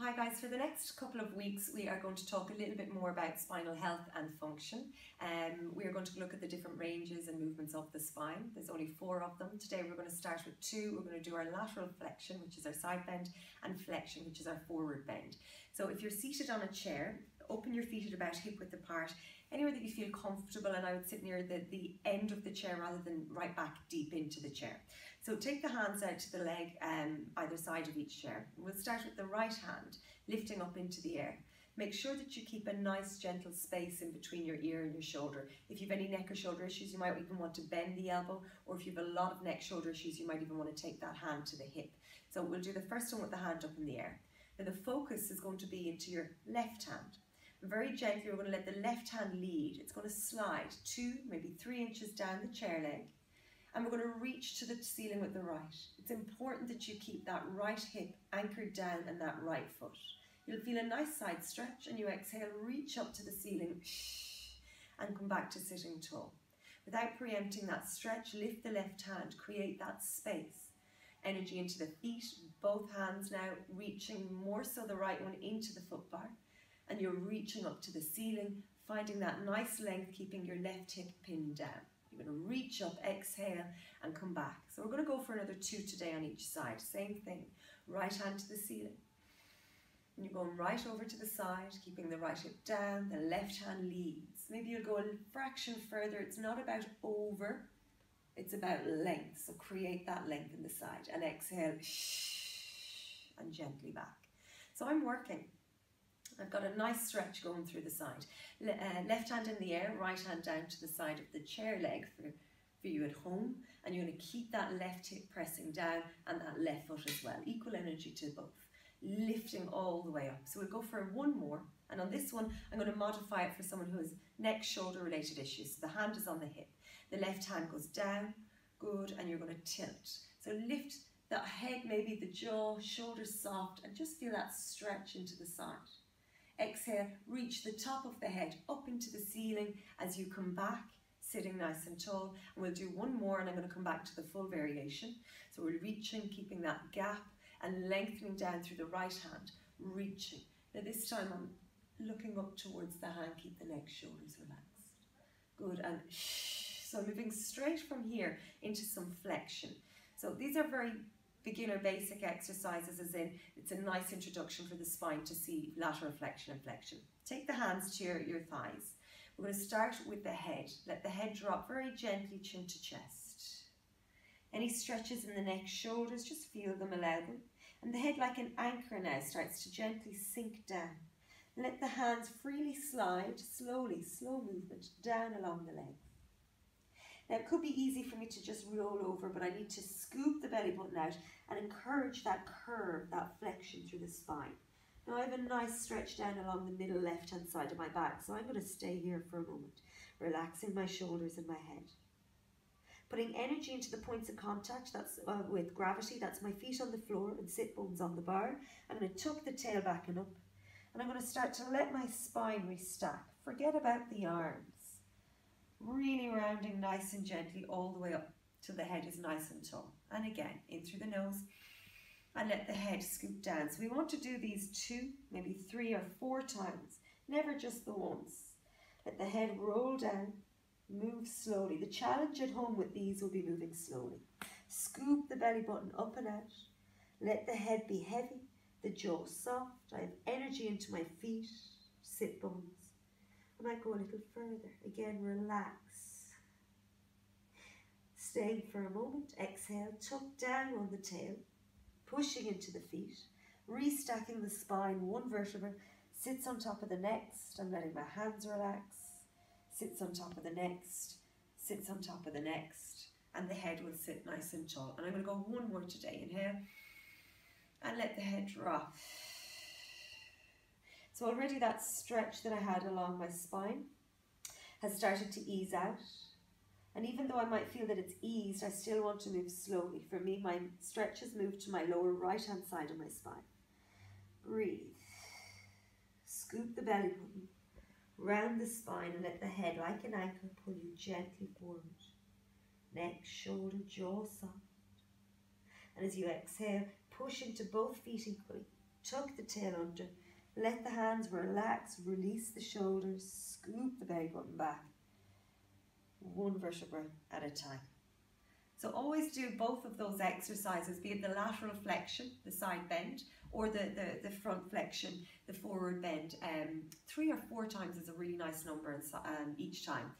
Hi guys, for the next couple of weeks we are going to talk a little bit more about spinal health and function. We are going to look at the different ranges and movements of the spine. There's only 4 of them. Today we're going to start with 2. We're going to do our lateral flexion, which is our side bend, and flexion, which is our forward bend. So if you're seated on a chair, open your feet at about hip width apart, anywhere that you feel comfortable, and I would sit near the end of the chair rather than right back deep into the chair. So take the hands out to the leg either side of each chair. We'll start with the right hand, lifting up into the air. Make sure that you keep a nice gentle space in between your ear and your shoulder. If you have any neck or shoulder issues, you might even want to bend the elbow, or if you have a lot of neck shoulder issues, you might even want to take that hand to the hip. So we'll do the first one with the hand up in the air. Now the focus is going to be into your left hand. Very gently, we're going to let the left hand lead. It's going to slide 2, maybe 3 inches down the chair leg, and we're going to reach to the ceiling with the right. It's important that you keep that right hip anchored down and that right foot. You'll feel a nice side stretch, and you exhale, reach up to the ceiling, and come back to sitting tall. Without preempting that stretch, lift the left hand, create that space. Energy into the feet, both hands now reaching more so the right one into the foot bar. And you're reaching up to the ceiling, finding that nice length, keeping your left hip pinned down. You're going to reach up, exhale, and come back. So we're going to go for another 2 today on each side. Same thing, right hand to the ceiling. And you're going right over to the side, keeping the right hip down, the left hand leads. Maybe you'll go a fraction further. It's not about over, it's about length. So create that length in the side, and exhale, and gently back. So I'm working. I've got a nice stretch going through the side. Left hand in the air, right hand down to the side of the chair leg for you at home. And you're going to keep that left hip pressing down and that left foot as well. Equal energy to both. Lifting all the way up. So we'll go for 1 more. And on this one, I'm going to modify it for someone who has neck, shoulder related issues. So the hand is on the hip. The left hand goes down. Good. And you're going to tilt. So lift that head, maybe the jaw, shoulders soft, and just feel that stretch into the side. Exhale, reach the top of the head up into the ceiling as you come back, sitting nice and tall. And we'll do 1 more, and I'm going to come back to the full variation. So we're reaching, keeping that gap, and lengthening down through the right hand, reaching. Now this time I'm looking up towards the hand, keep the neck, shoulders relaxed. Good, and so moving straight from here into some flexion. So these are very beginner basic exercises, as in it's a nice introduction for the spine to see lateral flexion and flexion. Take the hands to your thighs. We're going to start with the head. Let the head drop very gently, chin to chest. Any stretches in the neck, shoulders, just feel them, allow them. And the head, like an anchor now, starts to gently sink down. Let the hands freely slide, slowly, slow movement, down along the legs. Now it could be easy for me to just roll over, but I need to scoop the belly button out and encourage that curve, that flexion through the spine. Now I have a nice stretch down along the middle left hand side of my back, so I'm going to stay here for a moment, relaxing my shoulders and my head. Putting energy into the points of contact, that's with gravity, that's my feet on the floor and sit bones on the bar. I'm going to tuck the tail back and up, and I'm going to start to let my spine restack. Forget about the arms. Really rounding nice and gently all the way up till the head is nice and tall. And again, in through the nose, and let the head scoop down. So we want to do these 2, maybe 3 or 4 times, never just the once. Let the head roll down, move slowly. The challenge at home with these will be moving slowly. Scoop the belly button up and out. Let the head be heavy, the jaw soft. I have energy into my feet, sit bones. I might go a little further. Again, relax. Staying for a moment. Exhale, tuck down on the tail, pushing into the feet, restacking the spine. 1 vertebra sits on top of the next. I'm letting my hands relax. Sits on top of the next. Sits on top of the next. And the head will sit nice and tall. And I'm going to go 1 more today. Inhale. And let the head drop. So already that stretch that I had along my spine has started to ease out. And even though I might feel that it's eased, I still want to move slowly. For me, my stretch has moved to my lower right-hand side of my spine. Breathe. Scoop the belly button, round the spine, and let the head, like an anchor, pull you gently forward. Neck, shoulder, jaw soft. And as you exhale, push into both feet equally. tuck the tail under, let the hands relax, release the shoulders, scoop the belly button back, one vertebra at a time. So always do both of those exercises, be it the lateral flexion, the side bend, or the front flexion, the forward bend. 3 or 4 times is a really nice number each time.